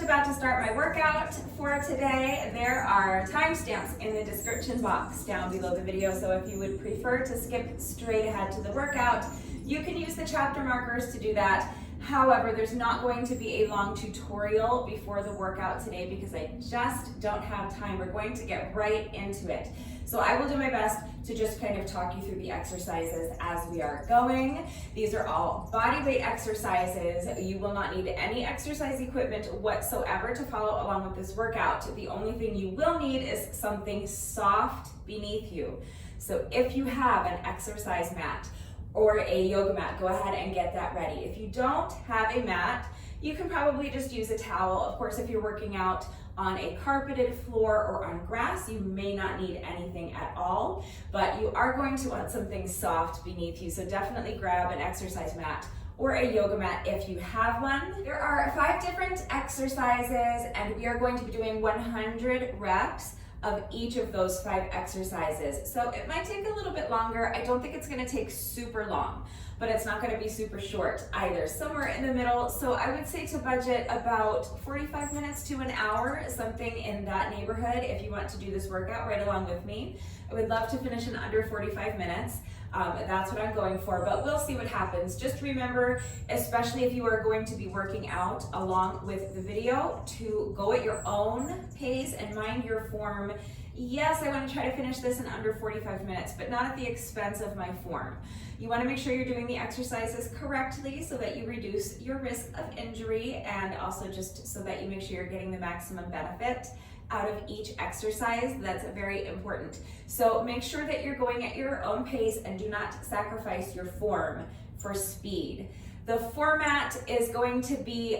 about to start my workout for today. There are timestamps in the description box down below the video, so if you would prefer to skip straight ahead to the workout, you can use the chapter markers to do that. However, there's not going to be a long tutorial before the workout today because I just don't have time. We're going to get right into it. So I will do my best to just kind of talk you through the exercises as we are going. These are all body weight exercises. You will not need any exercise equipment whatsoever to follow along with this workout. The only thing you will need is something soft beneath you. So if you have an exercise mat or a yoga mat, go ahead and get that ready. If you don't have a mat, you can probably just use a towel. Of course, if you're working out on a carpeted floor or on grass, you may not need anything at all, but you are going to want something soft beneath you. So definitely grab an exercise mat or a yoga mat if you have one. There are 5 different exercises and we are going to be doing 100 reps of each of those 5 exercises. So it might take a little bit longer. I don't think it's gonna take super long, but it's not gonna be super short either. Somewhere in the middle. So I would say to budget about 45 minutes to an hour, something in that neighborhood if you want to do this workout right along with me. I would love to finish in under 45 minutes. That's what I'm going for, but we'll see what happens. Just remember, especially if you are going to be working out along with the video, to go at your own pace and mind your form. Yes, I want to try to finish this in under 45 minutes, but not at the expense of my form. You want to make sure you're doing the exercises correctly so that you reduce your risk of injury, and also just so that you make sure you're getting the maximum benefit out of each exercise. That's very important. So make sure that you're going at your own pace and do not sacrifice your form for speed. The format is going to be,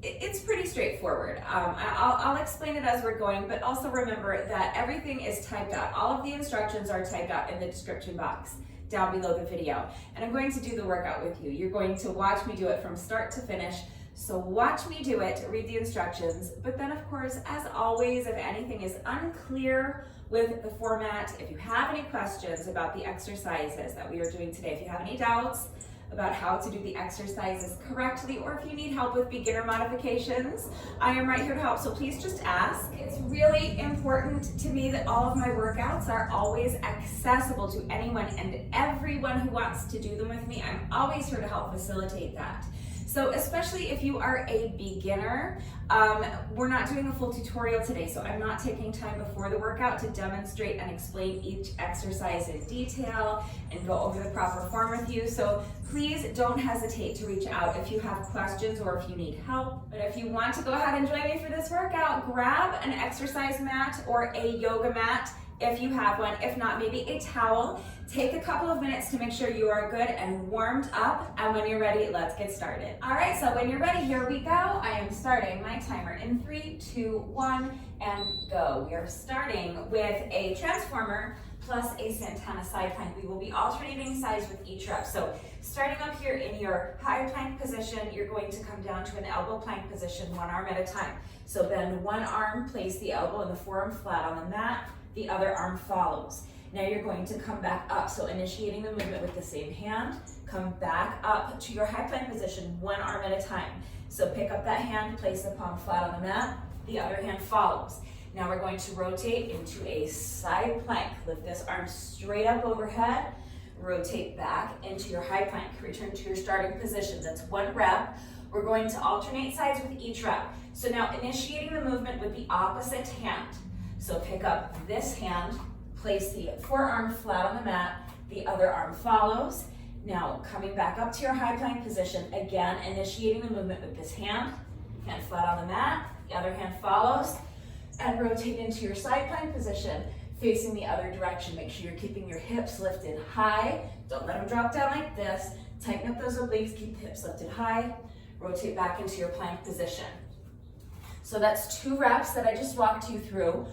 it's pretty straightforward. I'll explain it as we're going, but also remember that everything is typed out. All of the instructions are typed out in the description box down below the video. And I'm going to do the workout with you. You're going to watch me do it from start to finish. So watch me do it, read the instructions, but then of course, as always, if anything is unclear with the format, if you have any questions about the exercises that we are doing today, if you have any doubts about how to do the exercises correctly, or if you need help with beginner modifications, I am right here to help, so please just ask. It's really important to me that all of my workouts are always accessible to anyone and everyone who wants to do them with me. I'm always here to help facilitate that. So especially if you are a beginner, we're not doing a full tutorial today, so I'm not taking time before the workout to demonstrate and explain each exercise in detail and go over the proper form with you. So please don't hesitate to reach out if you have questions or if you need help. But if you want to go ahead and join me for this workout, grab an exercise mat or a yoga mat if you have one. If not, maybe a towel. Take a couple of minutes to make sure you are good and warmed up, and when you're ready, let's get started. All right, so when you're ready, here we go. I am starting my timer in 3, 2, 1, and go. We are starting with a transformer plus a Santana side plank. We will be alternating sides with each rep. So starting up here in your high plank position, you're going to come down to an elbow plank position, one arm at a time. So bend one arm, place the elbow and the forearm flat on the mat, the other arm follows. Now you're going to come back up. So initiating the movement with the same hand, come back up to your high plank position, one arm at a time. So pick up that hand, place the palm flat on the mat, the other hand follows. Now we're going to rotate into a side plank. Lift this arm straight up overhead, rotate back into your high plank. Return to your starting position. That's 1 rep. We're going to alternate sides with each rep. So now initiating the movement with the opposite hand. So pick up this hand, place the forearm flat on the mat, the other arm follows. Now coming back up to your high plank position, again initiating the movement with this hand flat on the mat, the other hand follows, and rotate into your side plank position, facing the other direction. Make sure you're keeping your hips lifted high. Don't let them drop down like this. Tighten up those obliques, keep the hips lifted high. Rotate back into your plank position. So that's 2 reps that I just walked you through.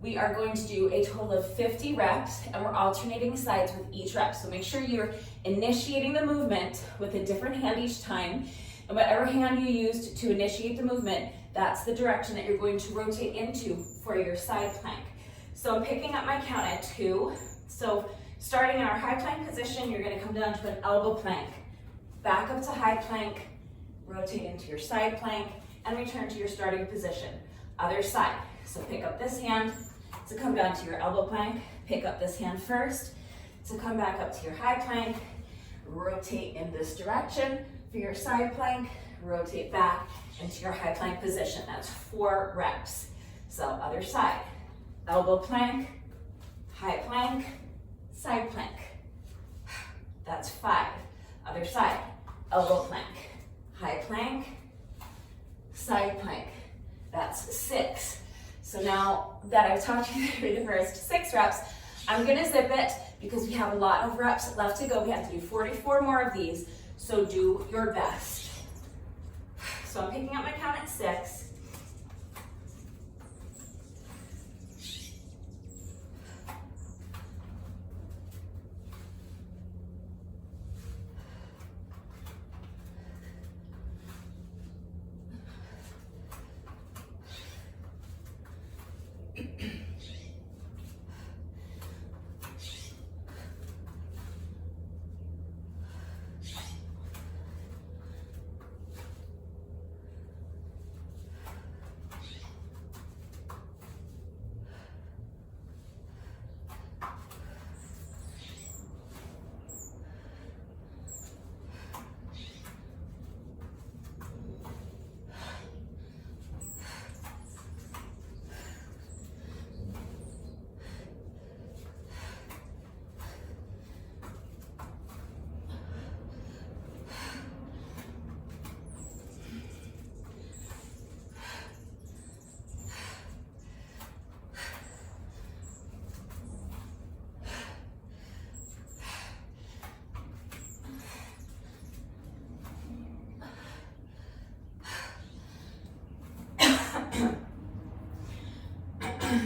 We are going to do a total of 50 reps, and we're alternating sides with each rep. So make sure you're initiating the movement with a different hand each time. And whatever hand you used to initiate the movement, that's the direction that you're going to rotate into for your side plank. So I'm picking up my count at 2. So starting in our high plank position, you're going to come down to an elbow plank. Back up to high plank, rotate into your side plank, and return to your starting position. Other side. So pick up this hand to come down to your elbow plank. Pick up this hand first to come back up to your high plank. Rotate in this direction for your side plank. Rotate back into your high plank position. That's 4 reps. So other side. Elbow plank, high plank, side plank. That's 5. Other side. Elbow plank, high plank, side plank. That's 6. So now that I've taught you through the first 6 reps, I'm gonna zip it because we have a lot of reps left to go. We have to do 44 more of these, so do your best. So I'm picking up my count at 6.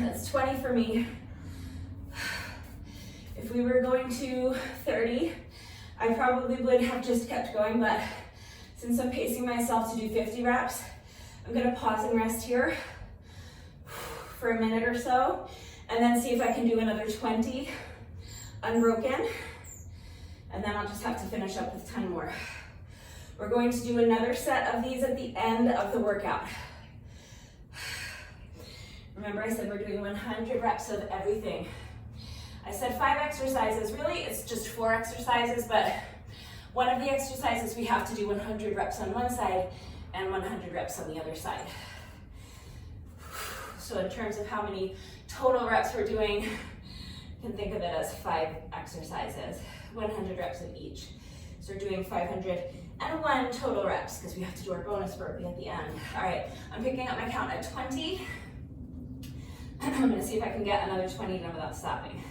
That's 20 for me. If we were going to 30, I probably would have just kept going, but since I'm pacing myself to do 50 reps, I'm gonna pause and rest here for a minute or so, and then see if I can do another 20 unbroken, and then I'll just have to finish up with 10 more. We're going to do another set of these at the end of the workout. Remember I said we're doing 100 reps of everything. I said 5 exercises. Really, it's just 4 exercises, but one of the exercises we have to do 100 reps on one side and 100 reps on the other side. So in terms of how many total reps we're doing, you can think of it as 5 exercises, 100 reps of each. So we're doing 501 total reps because we have to do our bonus burpee at the end. All right, I'm picking up my count at 20. I'm gonna see if I can get another 20 done without stopping.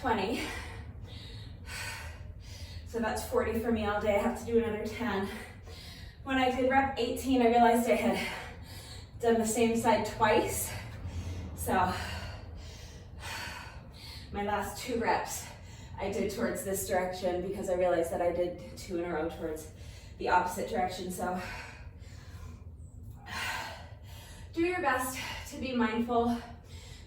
20. So that's 40 for me all day. I have to do another 10. When I did rep 18, I realized I had done the same side twice. So my last 2 reps I did towards this direction because I realized that I did 2 in a row towards the opposite direction. So do your best to be mindful,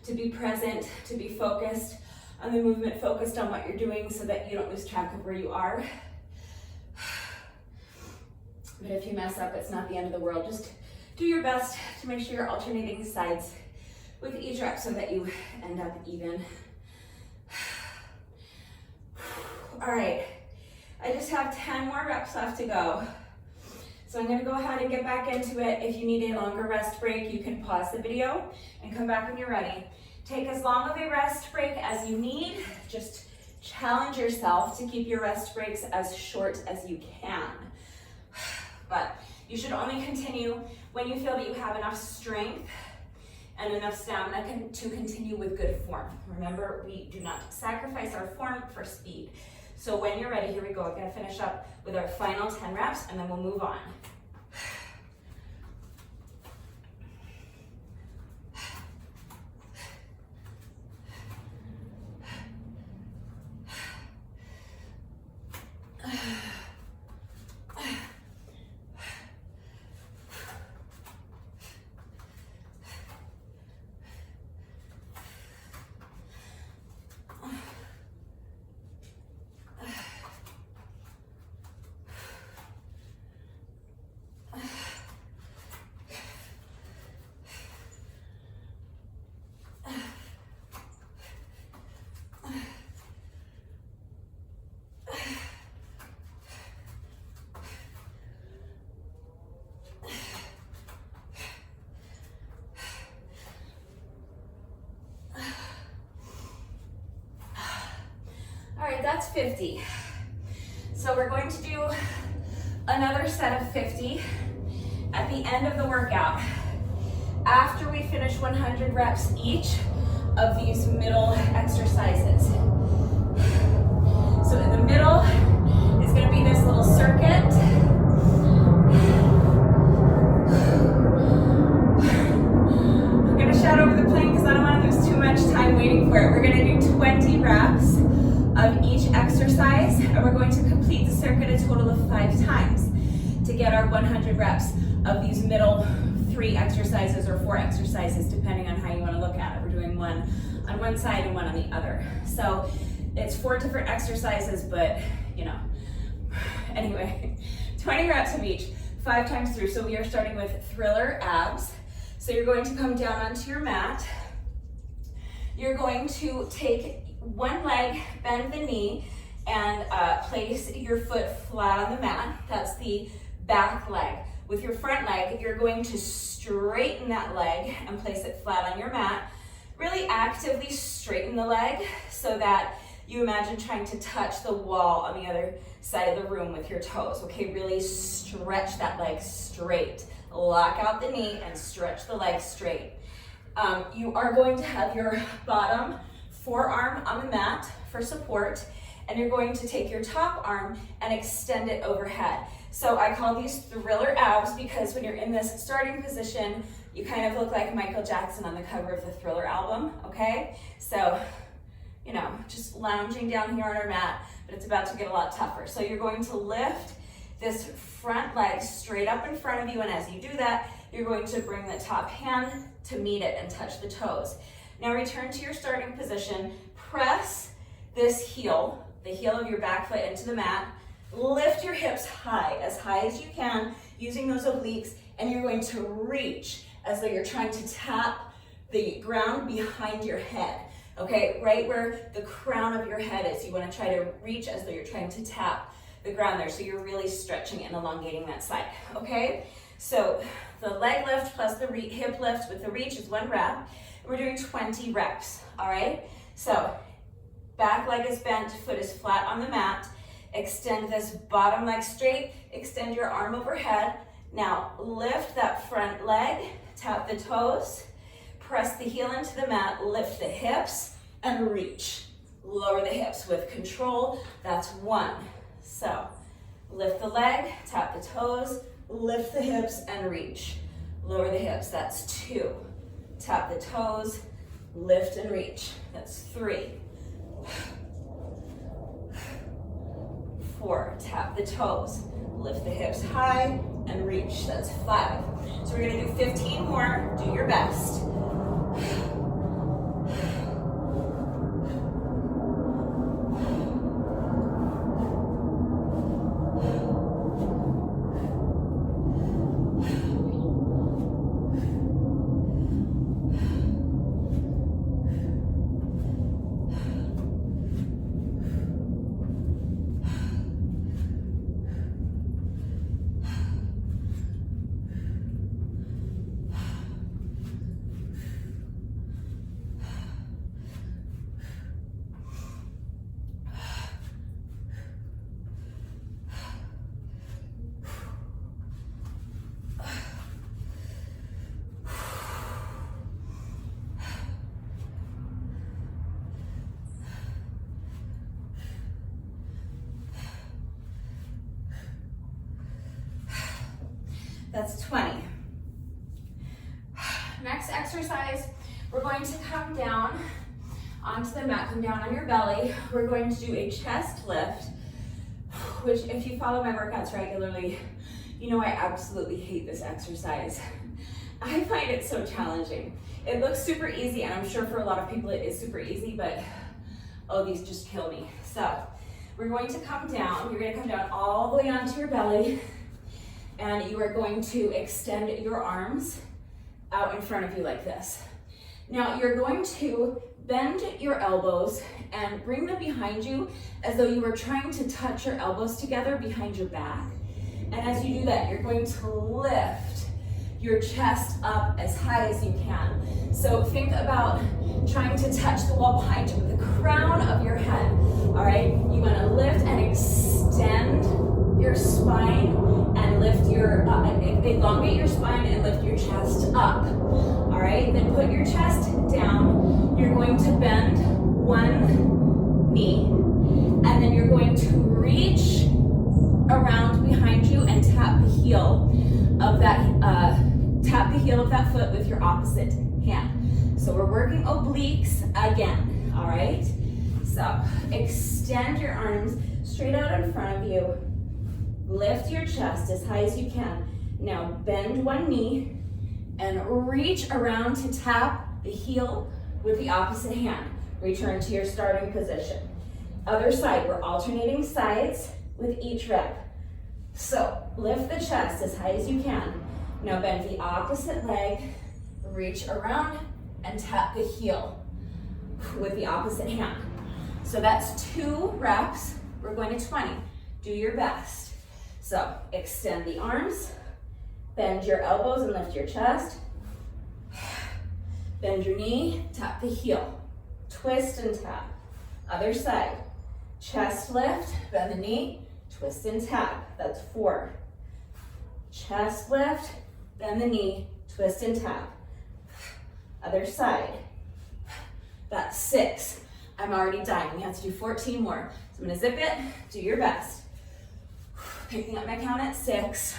to be present, to be focused on the movement, focused on what you're doing so that you don't lose track of where you are. But if you mess up, it's not the end of the world. Just do your best to make sure you're alternating sides with each rep so that you end up even. All right, I just have 10 more reps left to go. So I'm gonna go ahead and get back into it. If you need a longer rest break, you can pause the video and come back when you're ready. Take as long of a rest break as you need. Just challenge yourself to keep your rest breaks as short as you can. But you should only continue when you feel that you have enough strength and enough stamina to continue with good form. Remember, we do not sacrifice our form for speed. So when you're ready, here we go. I'm gonna finish up with our final 10 reps and then we'll move on. All right, that's 50. So we're going to do another set of 50 at the end of the workout. After we finish 100 reps each of these middle exercises. So in the middle is going to be this little circuit. I'm going to shout over the plane because I don't want to lose too much time waiting for it. We're going to do 20 reps of each exercise, and we're going to complete the circuit a total of 5 times to get our 100 reps of these middle 3 exercises or 4 exercises, depending on how you want to look at it. We're doing one on one side and one on the other. So it's 4 different exercises, but you know, anyway, 20 reps of each, 5 times through. So we are starting with thriller abs. So you're going to come down onto your mat. You're going to take one leg, bend the knee, and place your foot flat on the mat. That's the back leg. With your front leg, you're going to straighten that leg and place it flat on your mat. Really actively straighten the leg so that you imagine trying to touch the wall on the other side of the room with your toes. Okay, really stretch that leg straight. Lock out the knee and stretch the leg straight. You are going to have your bottom forearm on the mat for support, and you're going to take your top arm and extend it overhead. So I call these thriller abs because when you're in this starting position, you kind of look like Michael Jackson on the cover of the Thriller album, okay? So, you know, just lounging down here on our mat, but it's about to get a lot tougher. So you're going to lift this front leg straight up in front of you, and as you do that, you're going to bring the top hand to meet it and touch the toes. Now return to your starting position, press this heel, the heel of your back foot into the mat, lift your hips high as you can, using those obliques, and you're going to reach as though you're trying to tap the ground behind your head, okay? Right where the crown of your head is, you wanna try to reach as though you're trying to tap the ground there, so you're really stretching and elongating that side, okay? So the leg lift plus the hip lift with the reach is 1 rep. We're doing 20 reps, all right? So back leg is bent, foot is flat on the mat. Extend this bottom leg straight, extend your arm overhead. Now lift that front leg, tap the toes, press the heel into the mat, lift the hips, and reach. lower the hips with control. That's 1. So lift the leg, tap the toes, lift the hips and reach. Lower the hips, that's 2. Tap the toes, lift and reach. That's 3. 4, tap the toes, lift the hips high and reach. That's 5. So we're gonna do 15 more, do your best. That's 20. Next exercise, we're going to come down onto the mat, come down on your belly. We're going to do a chest lift, which if you follow my workouts regularly, you know I absolutely hate this exercise. I find it so challenging. It looks super easy, and I'm sure for a lot of people it is super easy, but oh, these just kill me. So we're going to come down. You're going to come down all the way onto your belly, and you are going to extend your arms out in front of you like this. Now you're going to bend your elbows and bring them behind you as though you were trying to touch your elbows together behind your back. And as you do that, you're going to lift your chest up as high as you can. So think about trying to touch the wall behind you with the crown of your head. All right, you want to lift and extend your spine and lift your, elongate your spine and lift your chest up. All right, then put your chest down. You're going to bend one knee, and then you're going to reach around behind you and tap the heel of that foot with your opposite hand. So we're working obliques again, all right? So extend your arms straight out in front of you. Lift your chest as high as you can. Now bend one knee and reach around to tap the heel with the opposite hand. Return to your starting position. Other side, we're alternating sides with each rep. So lift the chest as high as you can. Now bend the opposite leg, reach around and tap the heel with the opposite hand. So that's 2 reps. We're going to 20. Do your best. So extend the arms, bend your elbows and lift your chest. Bend your knee, tap the heel. Twist and tap. Other side. Chest lift, bend the knee, twist and tap. That's 4. Chest lift, bend the knee, twist and tap. Other side. That's 6. I'm already dying. We have to do 14 more. So I'm gonna zip it, do your best. Picking up my count at 6.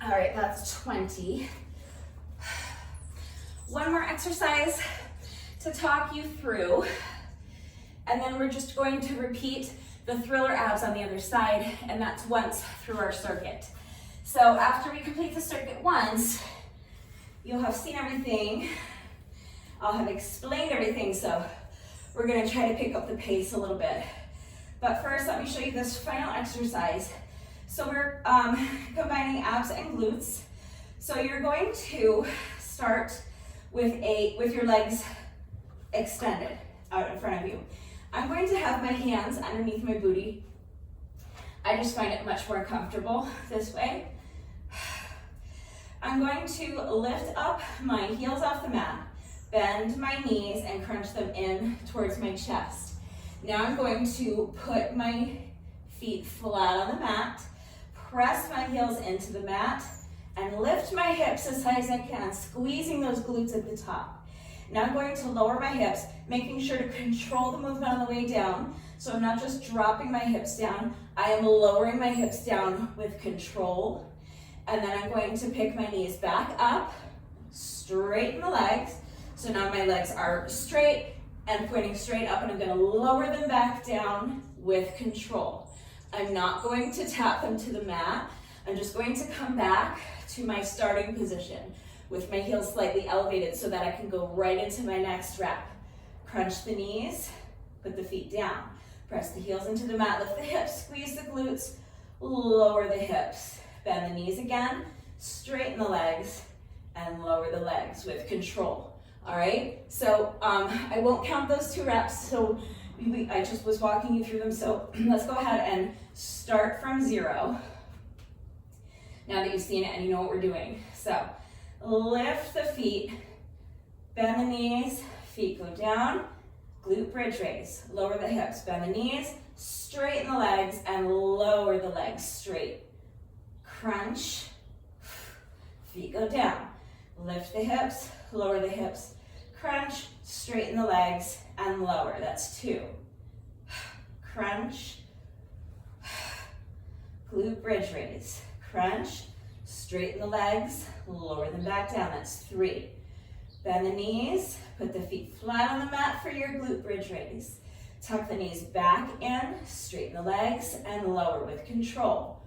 All right, that's 20. One more exercise to talk you through, and then we're just going to repeat the thriller abs on the other side, and that's once through our circuit. So after we complete the circuit once, you'll have seen everything. I'll have explained everything, so we're gonna try to pick up the pace a little bit. But first, let me show you this final exercise. So we're combining abs and glutes. So you're going to start with your legs extended out in front of you. I'm going to have my hands underneath my booty. I just find it much more comfortable this way. I'm going to lift up my heels off the mat, bend my knees and crunch them in towards my chest. Now I'm going to put my feet flat on the mat, press my heels into the mat, and lift my hips as high as I can, squeezing those glutes at the top. Now I'm going to lower my hips, making sure to control the movement on the way down. So I'm not just dropping my hips down, I am lowering my hips down with control. And then I'm going to pick my knees back up, straighten the legs. So now my legs are straight and pointing straight up, and I'm gonna lower them back down with control. I'm not going to tap them to the mat. I'm just going to come back to my starting position with my heels slightly elevated so that I can go right into my next rep. Crunch the knees, put the feet down. Press the heels into the mat, lift the hips, squeeze the glutes, lower the hips. Bend the knees again, straighten the legs, and lower the legs with control. All right, so I won't count those 2 reps, so I just was walking you through them, so let's go ahead and start from 0. Now that you've seen it and you know what we're doing. So lift the feet, bend the knees, feet go down, glute bridge raise, lower the hips, bend the knees, straighten the legs, and lower the legs straight. Crunch, feet go down, lift the hips, lower the hips, crunch, straighten the legs, and lower. That's 2. Crunch, glute bridge raise, crunch, straighten the legs, lower them back down. That's 3. Bend the knees, put the feet flat on the mat for your glute bridge raise. Tuck the knees back in, straighten the legs, and lower with control.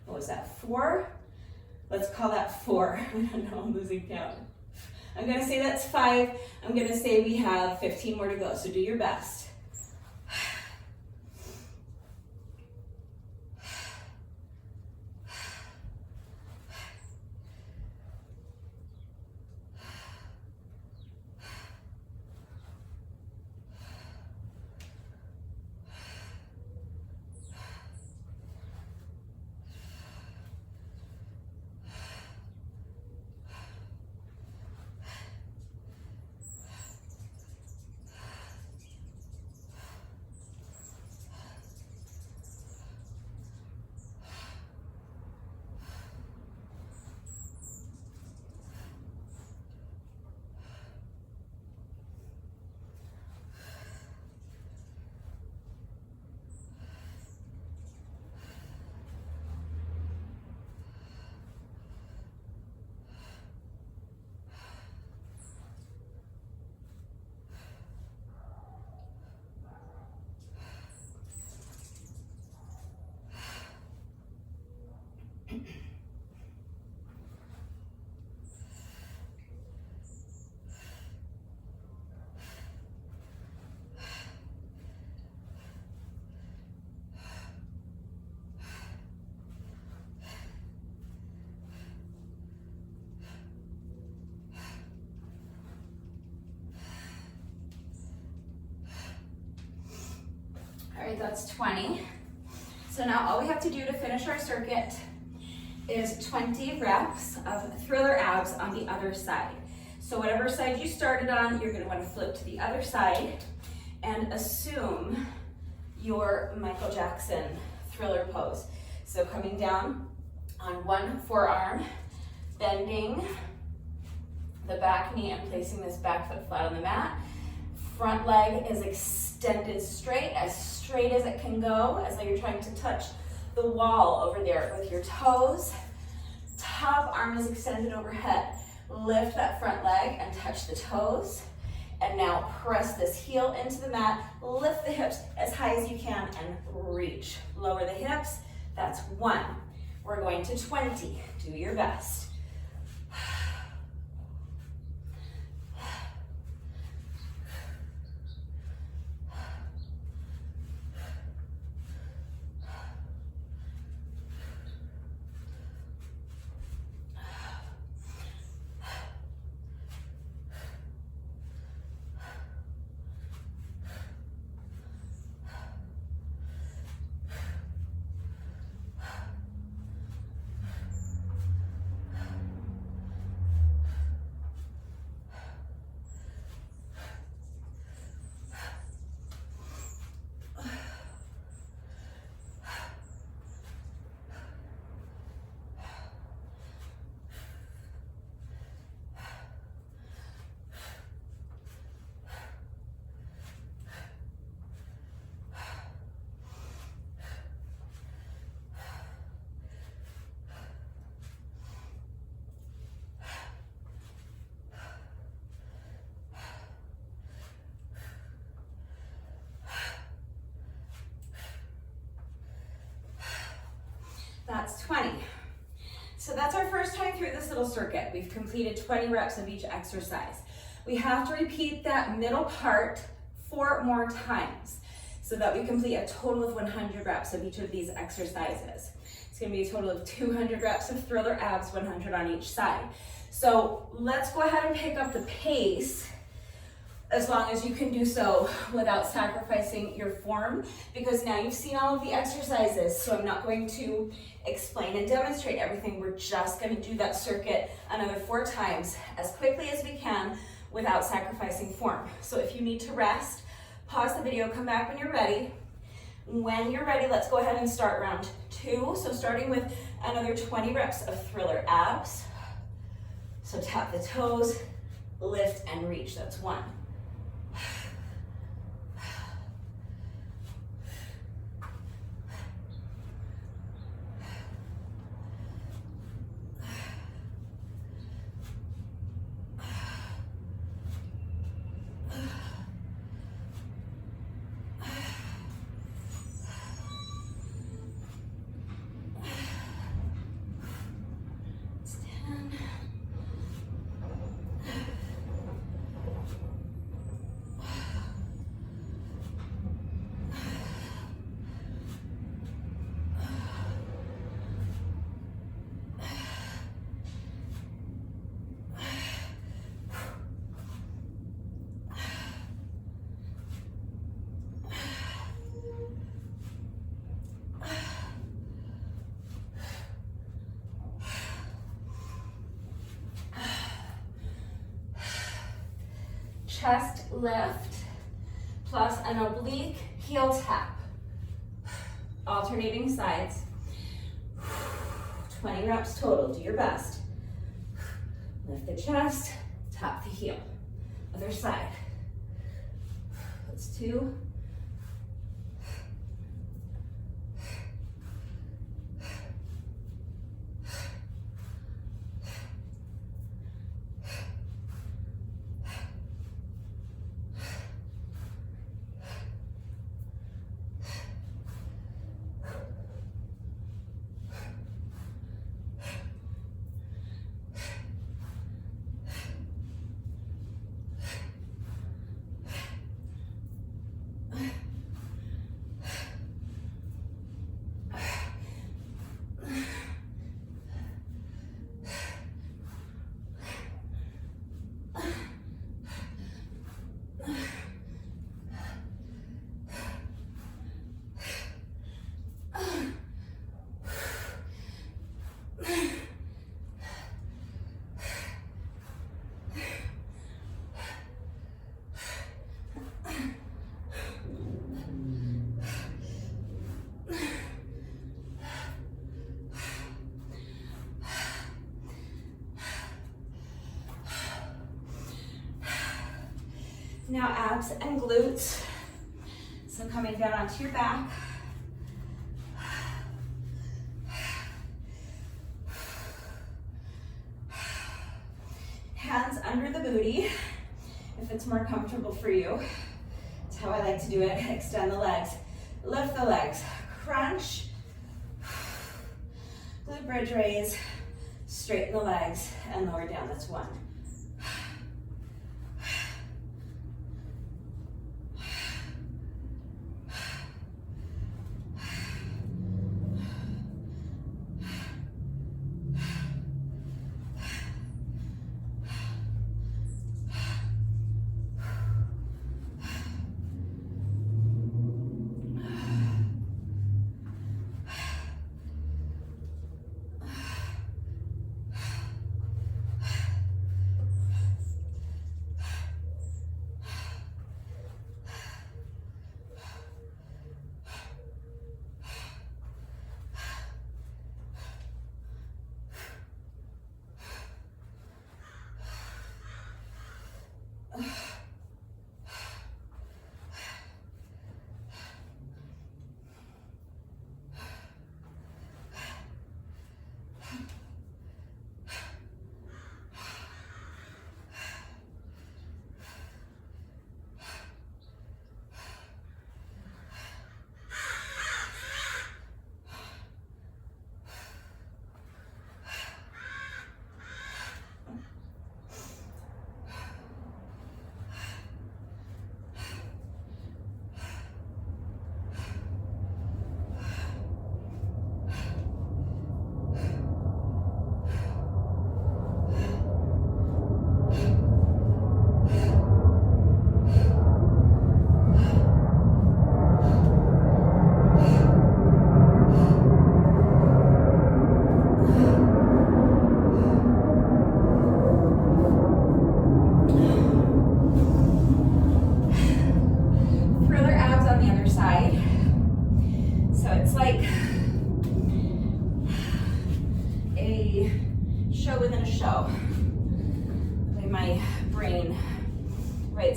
What was that, 4? Let's call that 4. I don't know, I'm losing count. I'm gonna say that's 5. I'm gonna say we have 15 more to go, so do your best. All right, that's 20. So now all we have to do to finish our circuit is 20 reps of thriller abs on the other side. So whatever side you started on, you're gonna wanna flip to the other side and assume your Michael Jackson thriller pose. So coming down on one forearm, bending the back knee and placing this back foot flat on the mat. Front leg is extended straight as it can go, as though you're trying to touch the wall over there with your toes. Top arm is extended overhead. Lift that front leg and touch the toes. And now press this heel into the mat, lift the hips as high as you can, and reach. Lower the hips, that's 1. We're going to 20, do your best. That's 20. So that's our first time through this little circuit. We've completed 20 reps of each exercise. We have to repeat that middle part 4 more times so that we complete a total of 100 reps of each of these exercises. It's gonna be a total of 200 reps of thriller abs, 100 on each side. So let's go ahead and pick up the pace, as long as you can do so without sacrificing your form, because now you've seen all of the exercises, so I'm not going to explain and demonstrate everything. We're just going to do that circuit another 4 times as quickly as we can without sacrificing form. So if you need to rest, pause the video, come back when you're ready. When you're ready, let's go ahead and start round 2. So starting with another 20 reps of thriller abs. So tap the toes, lift and reach, that's 1. Chest lift plus an oblique heel tap. Alternating sides. 20 reps total, do your best. Lift the chest, tap the heel. Other side. That's 2. Now abs and glutes. So coming down onto your back. Hands under the booty. If it's more comfortable for you. That's how I like to do it. Extend the legs, lift the legs, crunch, glute bridge raise, straighten the legs, and lower down. That's 1.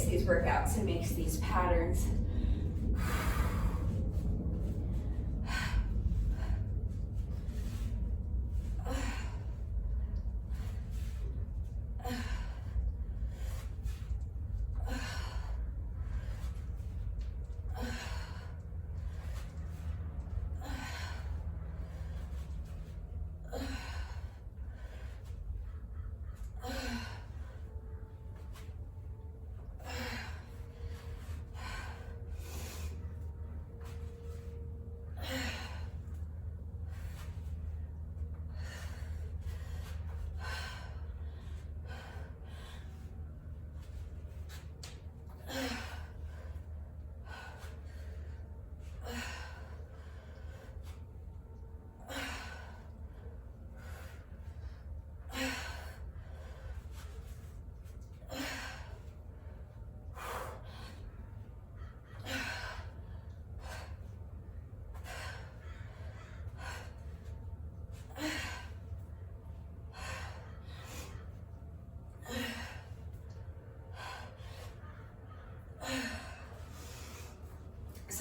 These workouts and makes these patterns.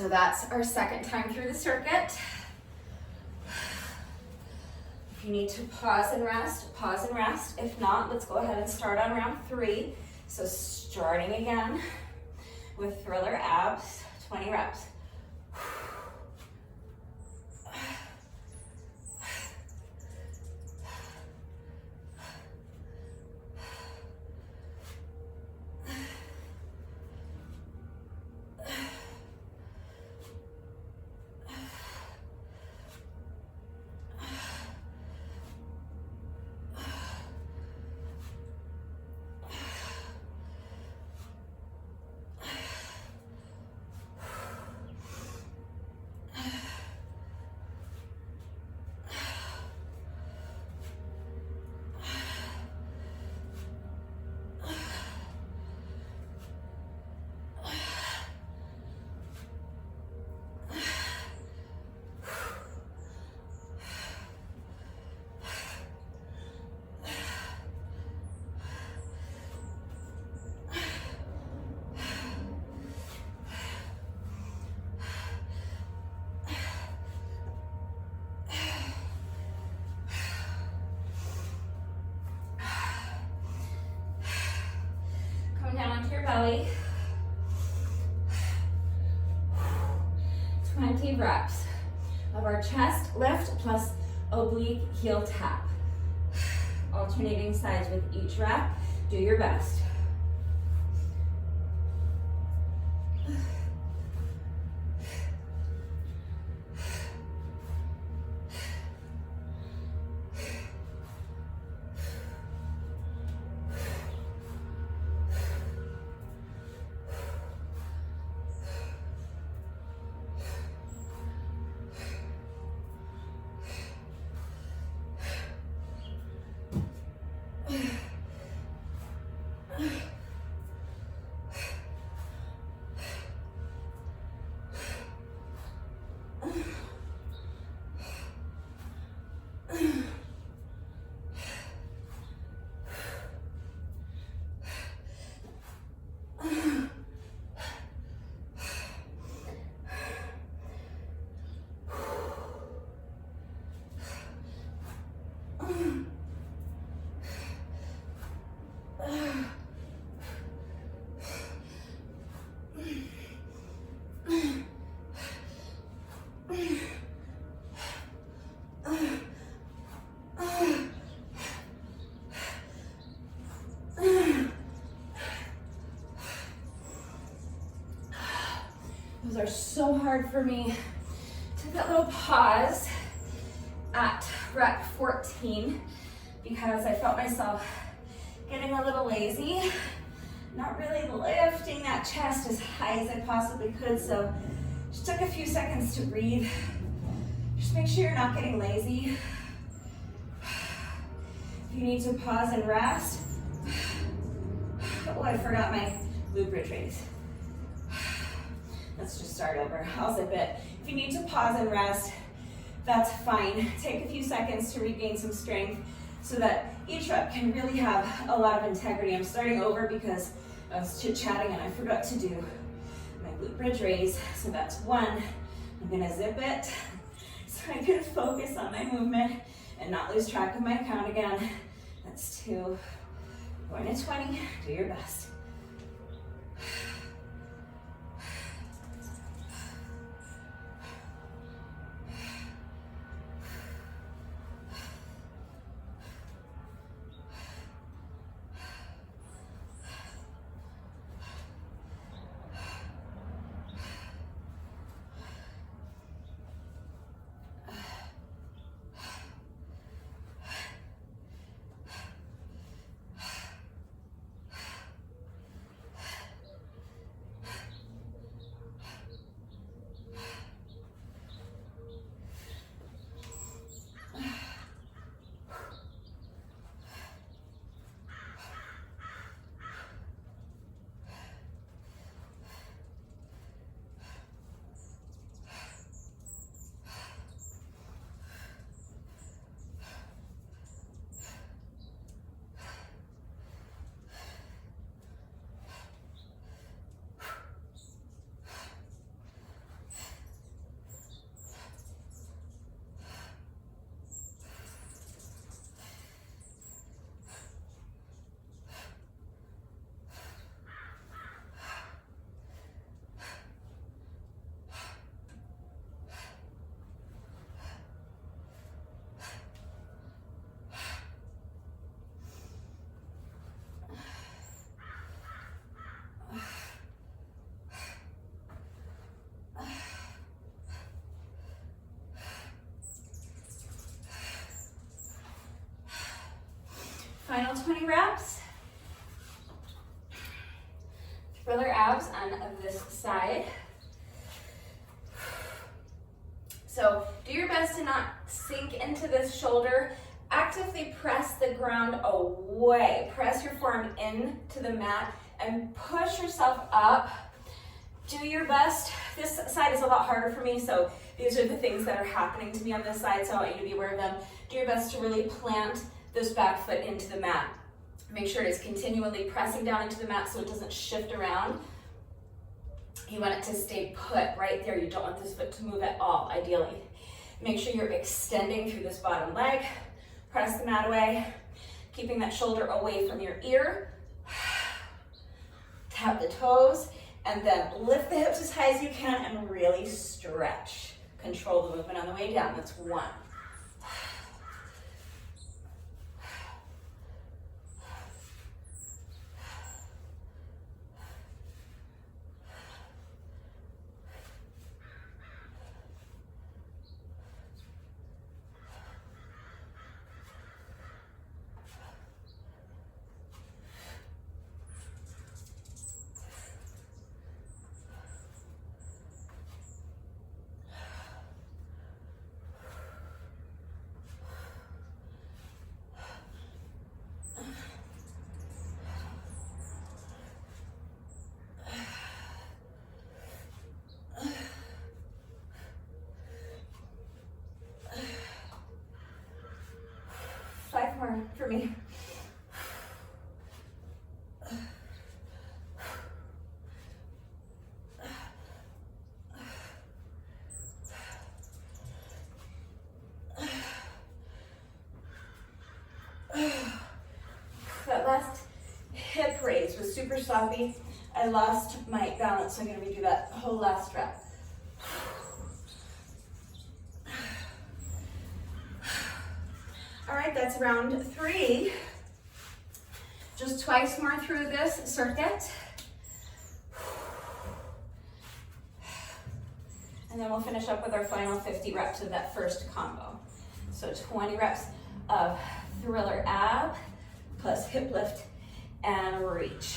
So that's our second time through the circuit. If you need to pause and rest, pause and rest. If not, let's go ahead and start on round 3. So starting again with thriller abs, 20 reps. 20 reps of our chest lift plus oblique heel tap. Alternating sides with each rep. Do your best. Those are so hard for me. Took that little pause at rep 14 because I felt myself getting a little lazy, not really lifting that chest as high as I possibly could. So just took a few seconds to breathe. Just make sure you're not getting lazy. If you need to pause and rest. Oh, I forgot my glute bridge raise. Let's just start over. I'll zip it. If you need to pause and rest, that's fine. Take a few seconds to regain some strength so that each rep can really have a lot of integrity. I'm starting over because I was chit-chatting and I forgot to do my glute bridge raise. So that's one. I'm gonna zip it so I can focus on my movement and not lose track of my count again. That's two. Going to 20. Do your best. Final 20 reps. Thriller abs on this side. So do your best to not sink into this shoulder. Actively press the ground away. Press your forearm into the mat and push yourself up. Do your best. This side is a lot harder for me, so these are the things that are happening to me on this side, so I want you to be aware of them. Do your best to really plant this back foot into the mat. Make sure it is continually pressing down into the mat so it doesn't shift around. You want it to stay put right there. You don't want this foot to move at all, ideally. Make sure you're extending through this bottom leg. Press the mat away, keeping that shoulder away from your ear. Tap the toes And then lift the hips as high as you can and really stretch. Control the movement on the way down. That's 1. 5 more for me. That last hip raise was super sloppy. I lost my balance, so I'm going to redo that whole last rep. All right, that's round 3. Just twice more through this circuit. And then we'll finish up with our final 50 reps of that first combo. So 20 reps of thriller ab plus hip lift and reach.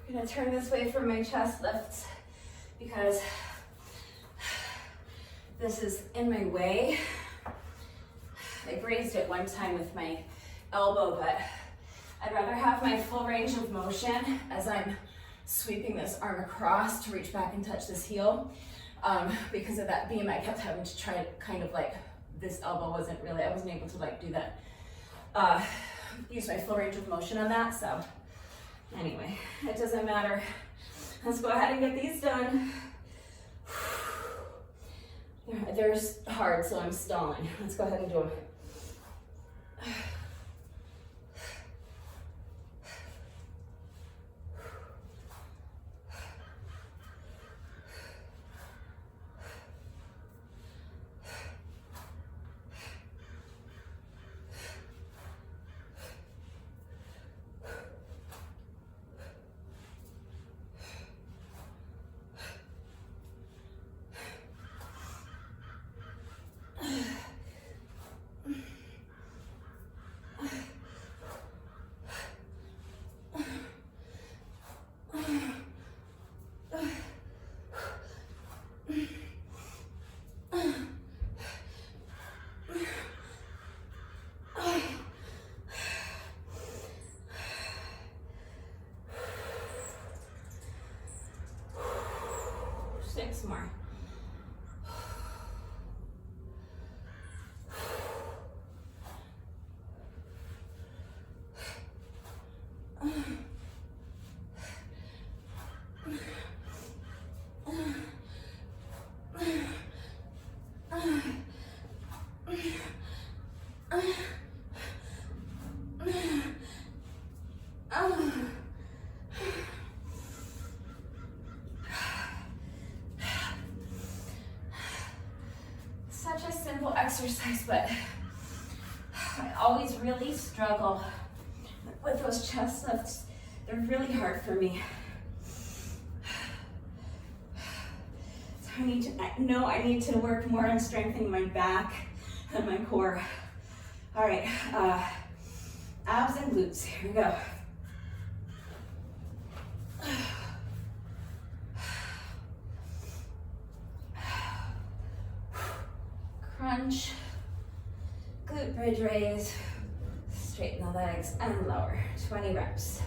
I'm gonna turn this way for my chest lifts because this is in my way. I grazed it one time with my elbow, but I'd rather have my full range of motion as I'm sweeping this arm across to reach back and touch this heel. Because of that beam, I kept having to try kind of like, this elbow wasn't really, I wasn't able to like do that, use my full range of motion on that, so. Anyway, it doesn't matter. Let's go ahead and get these done. They're hard, so I'm stalling. Let's go ahead and do them. Six more. Such a simple exercise, but I always really struggle with those chest lifts. They're really hard for me. So I need to work more on strengthening my back and my core. All right, abs and glutes, here we go. Crunch, glute bridge raise, straighten the legs and lower, 20 reps.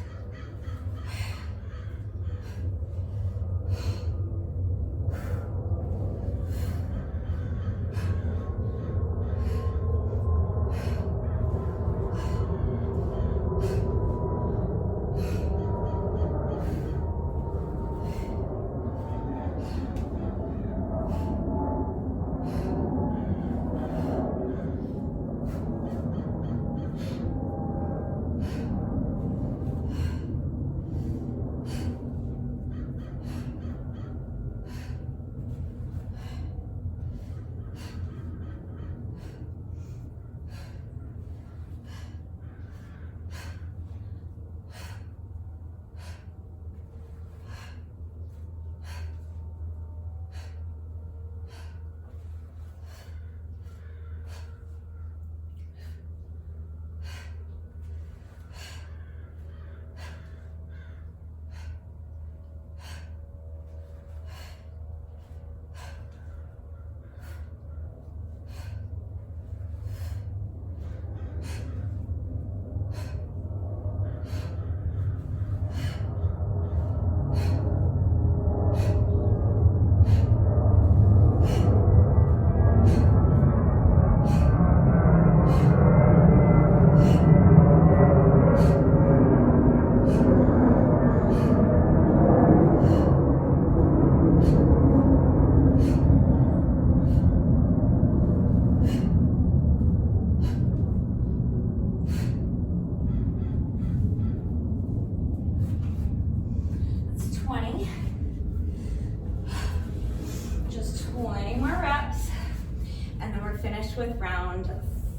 With round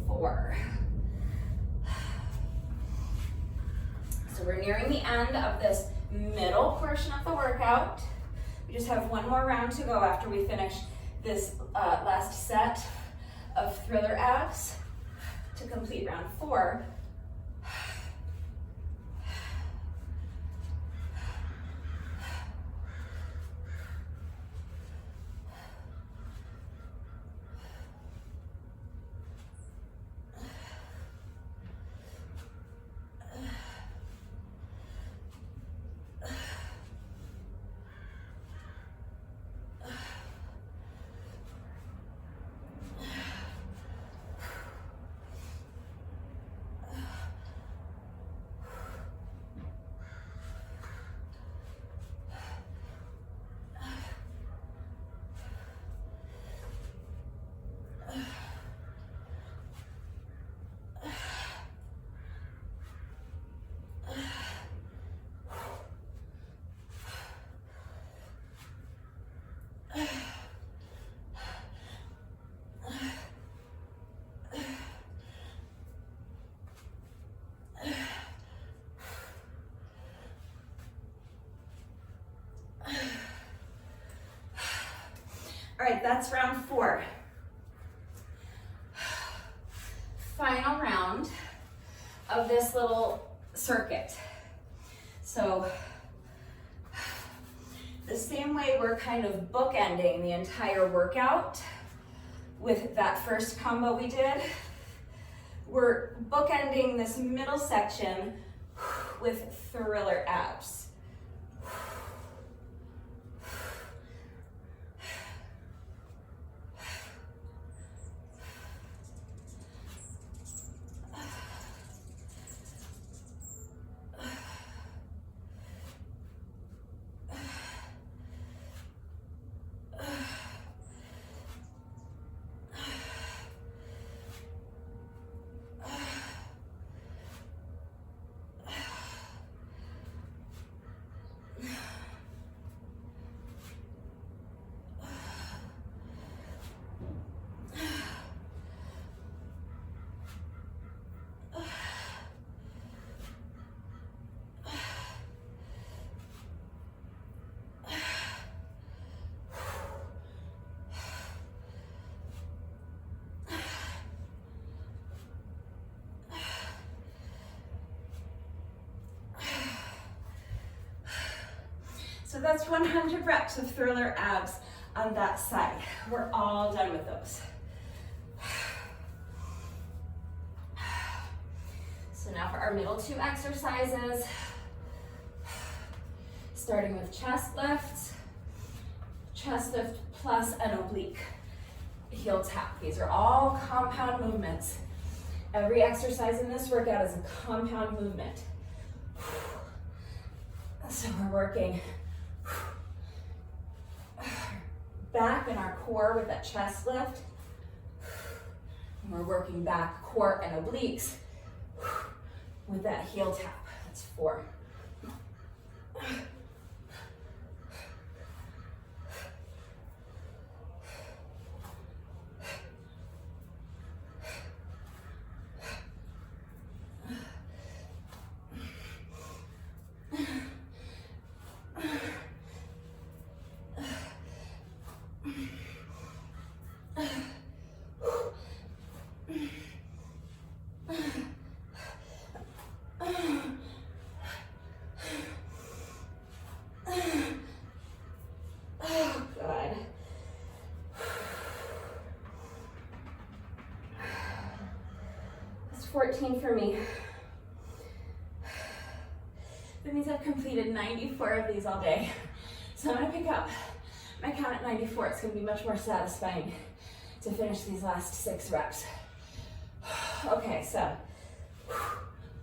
4. So we're nearing the end of this middle portion of the workout. We just have one more round to go after we finish this last set of thriller abs to complete round 4. All right, that's round 4. Final round of this little circuit. So the same way we're kind of bookending the entire workout with that first combo we did, we're bookending this middle section with thriller abs. So that's 100 reps of thriller abs on that side. We're all done with those. So now for our middle two exercises, starting with chest lift plus an oblique heel tap. These are all compound movements. Every exercise in this workout is a compound movement. So we're working back in our core with that chest lift. And we're working back, core, and obliques with that heel tap. That's 4. Oh, God. That's 14 for me. That means I've completed 94 of these all day. So I'm gonna pick up my count at 94. It's gonna be much more satisfying to finish these last 6 reps. Okay, so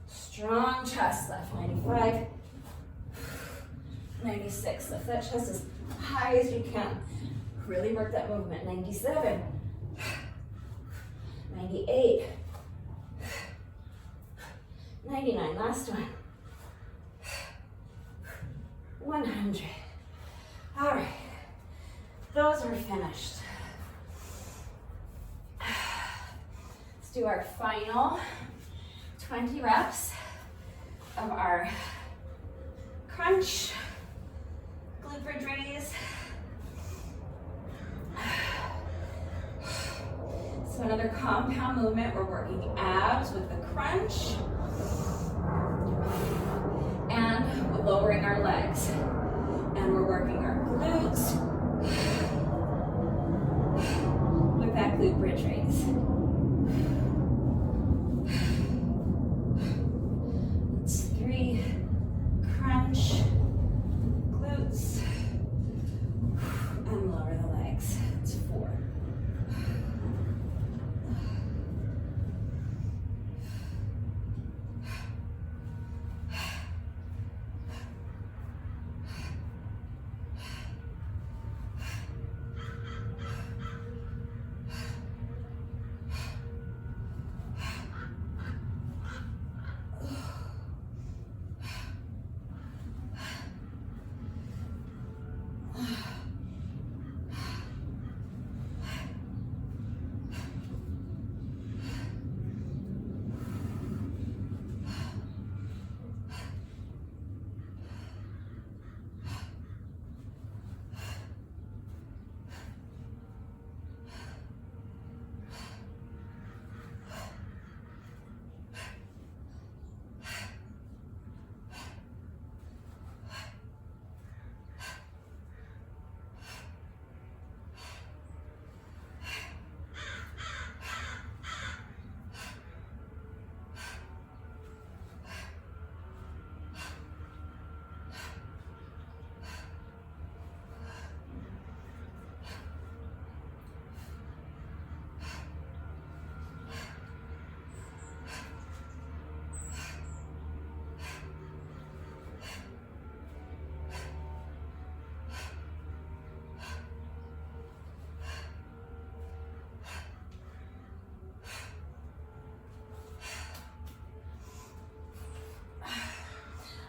strong chest lift, 95, 96. Lift that chest as high as you can. Really work that movement. 97, 98, 99, last one. 100. All right, those are finished. Let's do our final 20 reps of our crunch, glute bridge raise. So another compound movement. We're working abs with the crunch and we're lowering our legs. And we're working our glutes with that glute bridge raise. That's 3, crunch, glutes, and lower the legs. That's 4.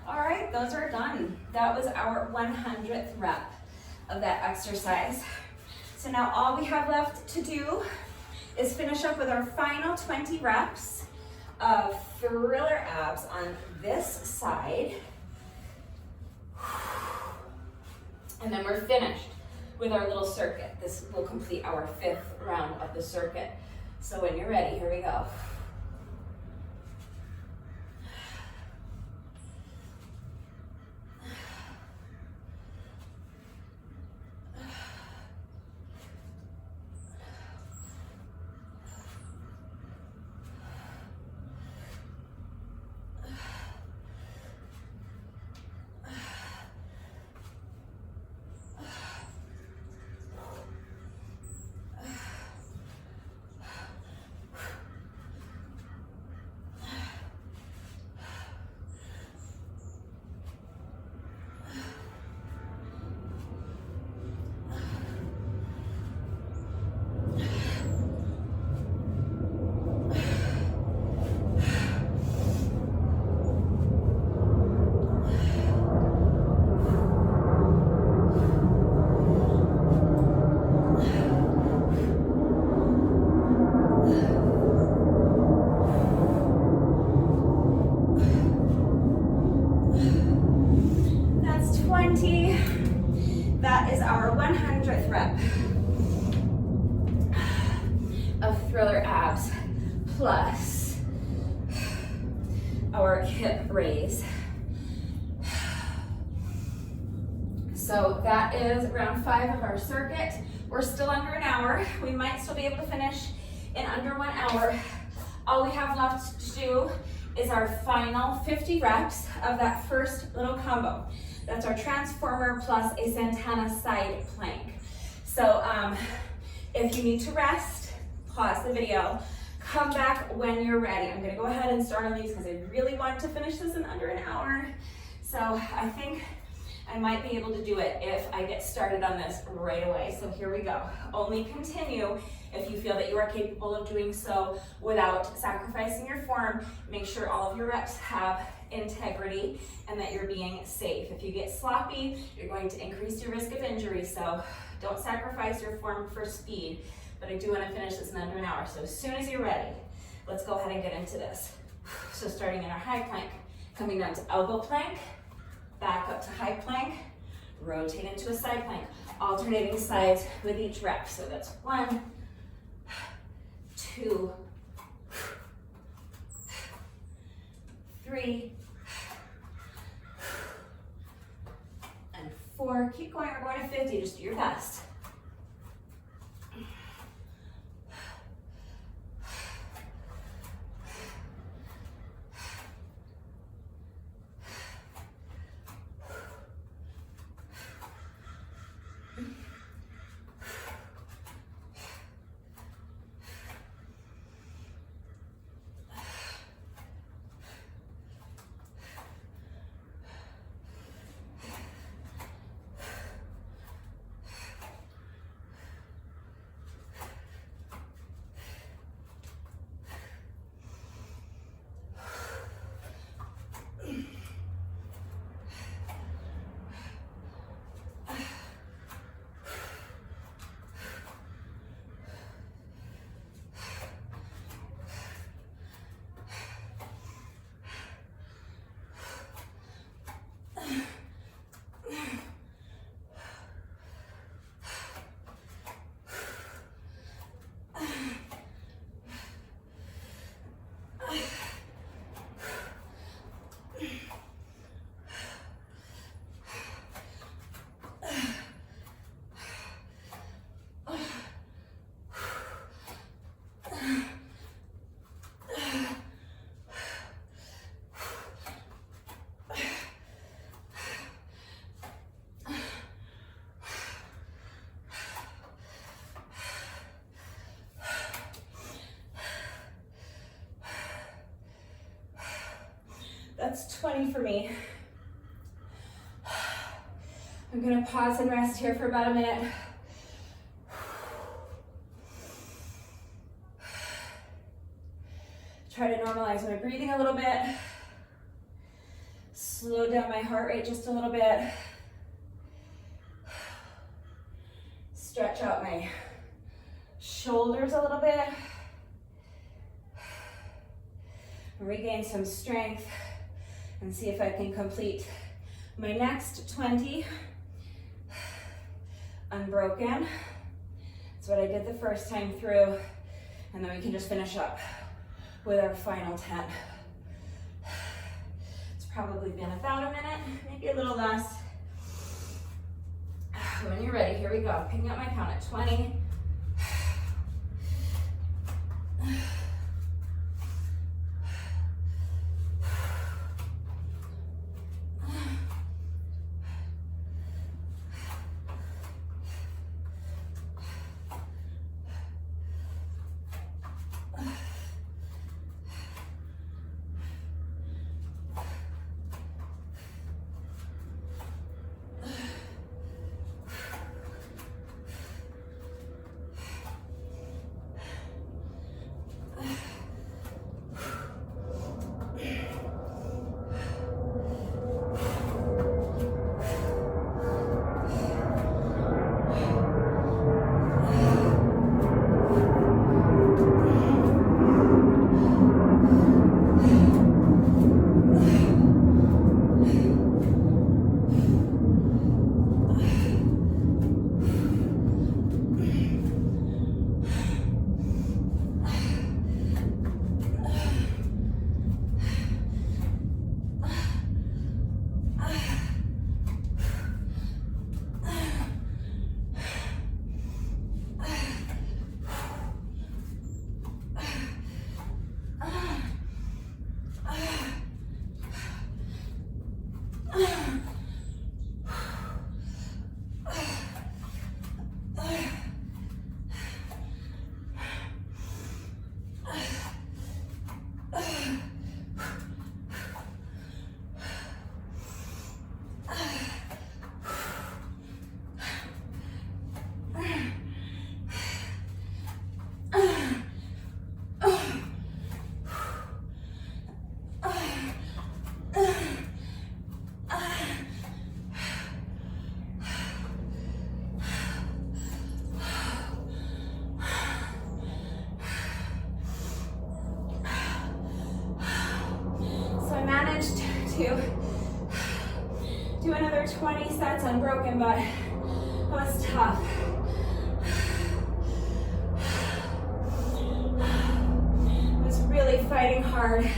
All right, those are done. That was our 100th rep of that exercise. So now all we have left to do is finish up with our final 20 reps of thriller abs on this side. And then we're finished with our little circuit. This will complete our 5th round of the circuit. So when you're ready, here we go. 20. That is our 100th rep of thriller abs plus our hip raise. So that is round 5 of our circuit. We're still under an hour. We might still be able to finish in under 1 hour. All we have left to do is our final 50 reps of that first little combo. That's our transformer plus a Santana side plank. So if you need to rest, pause the video, come back when you're ready. I'm gonna go ahead and start on these because I really want to finish this in under an hour. So I think I might be able to do it if I get started on this right away. So here we go. Only continue if you feel that you are capable of doing so without sacrificing your form. Make sure all of your reps have integrity and that you're being safe. If you get sloppy, you're going to increase your risk of injury. So don't sacrifice your form for speed. But I do want to finish this in under an hour. So as soon as you're ready, let's go ahead and get into this. So starting in our high plank, coming down to elbow plank, back up to high plank, rotate into a side plank, alternating sides with each rep. So that's 1, 2, 3, and 4. Keep going, we're going to 50, just do your best. That's 20 for me. I'm gonna pause and rest here for about a minute. Try to normalize my breathing a little bit. Slow down my heart rate just a little bit. Stretch out my shoulders a little bit. Regain some strength and see if I can complete my next 20 unbroken. That's what I did the first time through, and then we can just finish up with our final 10. It's probably been about a minute, maybe a little less. When you're ready, here we go. Picking up my count at 20. to do another 20 sets unbroken, but it was tough. I was really fighting hard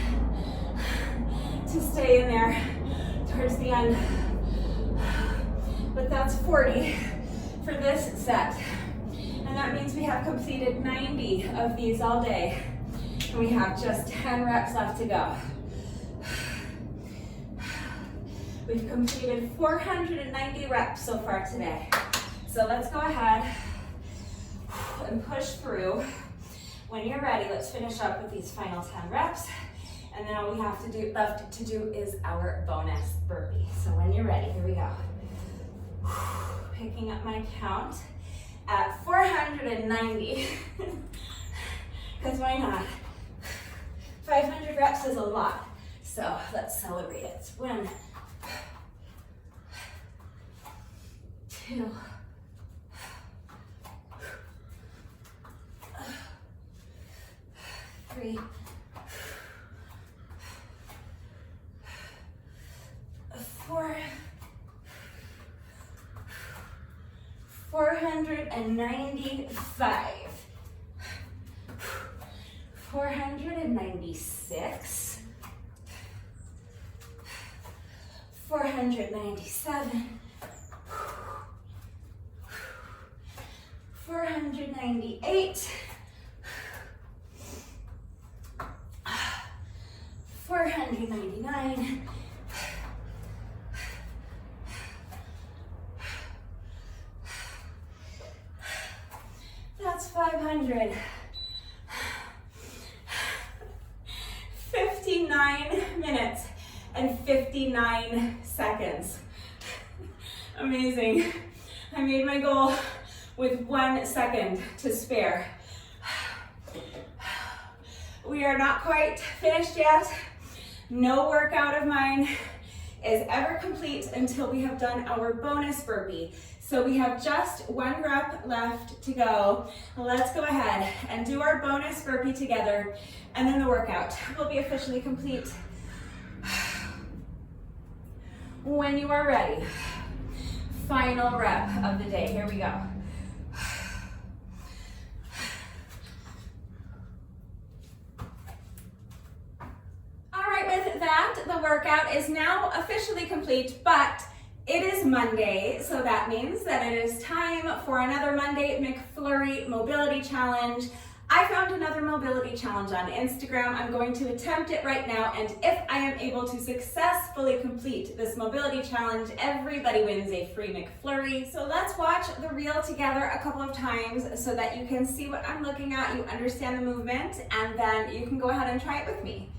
to stay in there towards the end. But that's 40 for this set. And that means we have completed 90 of these all day. And we have just 10 reps left to go. We've completed 490 reps so far today. So let's go ahead and push through. When you're ready, let's finish up with these final 10 reps. And then all we have to do left to do is our bonus burpee. So when you're ready, here we go. Picking up my count at 490. Because why not? 500 reps is a lot. So let's celebrate it. It's 1, 2, 3, 4, 495, 496, 497, 498, 499, that's 500. 59 minutes and 59 seconds. Amazing. I made my goal with 1 second to spare. We are not quite finished yet. No workout of mine is ever complete until we have done our bonus burpee. So we have just 1 rep left to go. Let's go ahead and do our bonus burpee together, and then the workout will be officially complete. When you are ready, final rep of the day. Here we go. All right, with that, the workout is now officially complete, but it is Monday, so that means that it is time for another Monday McFlurry mobility challenge. I found another mobility challenge on Instagram. I'm going to attempt it right now, and if I am able to successfully complete this mobility challenge, everybody wins a free McFlurry. So let's watch the reel together a couple of times so that you can see what I'm looking at, you understand the movement, and then you can go ahead and try it with me.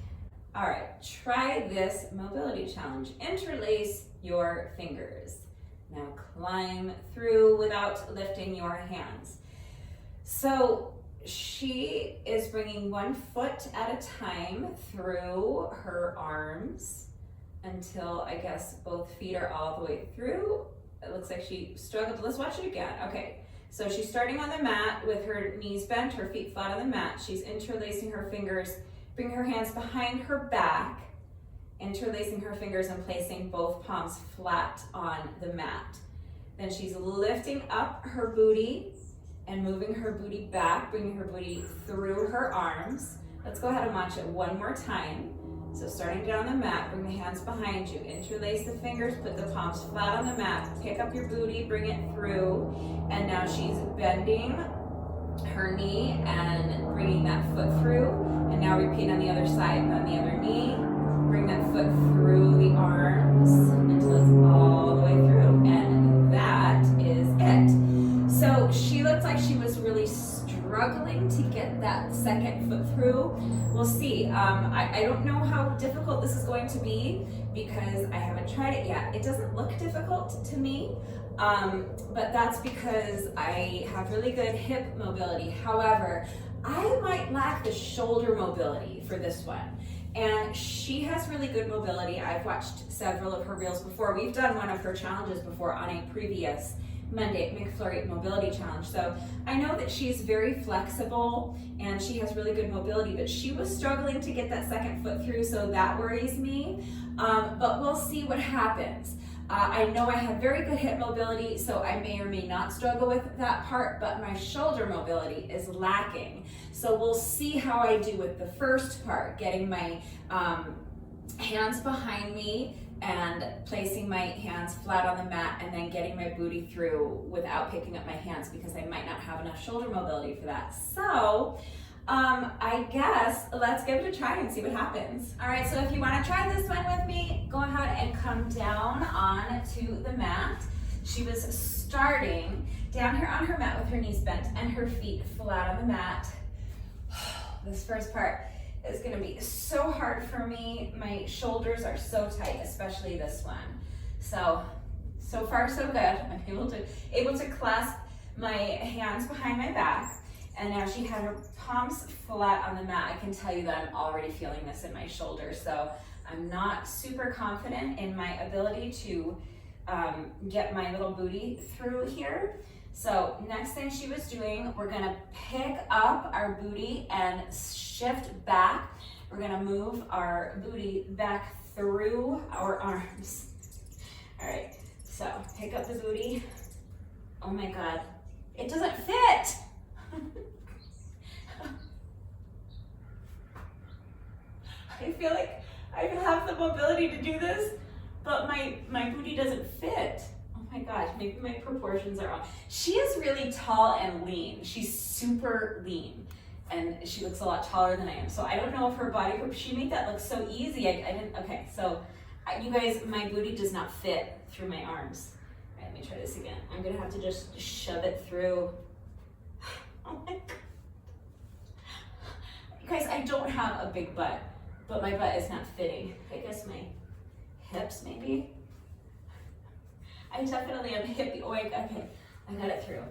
All right, try this mobility challenge. Interlace your fingers. Now climb through without lifting your hands. So she is bringing 1 foot at a time through her arms until I guess both feet are all the way through. It looks like she struggled. Let's watch it again. Okay, so she's starting on the mat with her knees bent, her feet flat on the mat. She's interlacing her fingers, bring her hands behind her back, interlacing her fingers and placing both palms flat on the mat. Then she's lifting up her booty and moving her booty back, bringing her booty through her arms. Let's go ahead and watch it one more time. So starting down the mat, bring the hands behind you, interlace the fingers, put the palms flat on the mat, pick up your booty, bring it through, and now she's bending her knee and bringing that foot through, and now repeat on the other side, on the other knee, bring that foot through the arms until it's all the way through, and that is it. So she looked like she was really struggling to get that second foot through. We'll see. I don't know how difficult this is going to be because I haven't tried it yet. It doesn't look difficult to me, but that's because I have really good hip mobility. However, I might lack the shoulder mobility for this one. And she has really good mobility. I've watched several of her reels before. We've done one of her challenges before on a previous Monday McFlurry Mobility Challenge. So I know that she's very flexible and she has really good mobility, but she was struggling to get that second foot through, so that worries me. But we'll see what happens. I know I have very good hip mobility, so I may or may not struggle with that part, but my shoulder mobility is lacking. So we'll see how I do with the first part, getting my hands behind me and placing my hands flat on the mat and then getting my booty through without picking up my hands because I might not have enough shoulder mobility for that. So I guess let's give it a try and see what happens. All right, so if you want to try this one with me, go ahead and come down onto the mat. She was starting down here on her mat with her knees bent and her feet flat on the mat. This first part is going to be so hard for me. My shoulders are so tight, especially this one. So far so good. I'm able to clasp my hands behind my back. And now she had her palms flat on the mat. I can tell you that I'm already feeling this in my shoulders. So I'm not super confident in my ability to get my little booty through here. So next thing she was doing, we're gonna pick up our booty and shift back. We're gonna move our booty back through our arms. All right, so pick up the booty. Oh my God, it doesn't fit. I feel like I have the mobility to do this, but my booty doesn't fit. Oh my gosh, maybe my proportions are off. She is really tall and lean. She's super lean, and she looks a lot taller than I am. So I don't know if her body, she made that look so easy. I didn't, okay, so you guys, my booty does not fit through my arms. All right, let me try this again. I'm gonna have to just shove it through. Oh my God. You guys, I don't have a big butt, but my butt is not fitting. I guess my hips maybe. I definitely am hippie. Oh, okay, I got it through.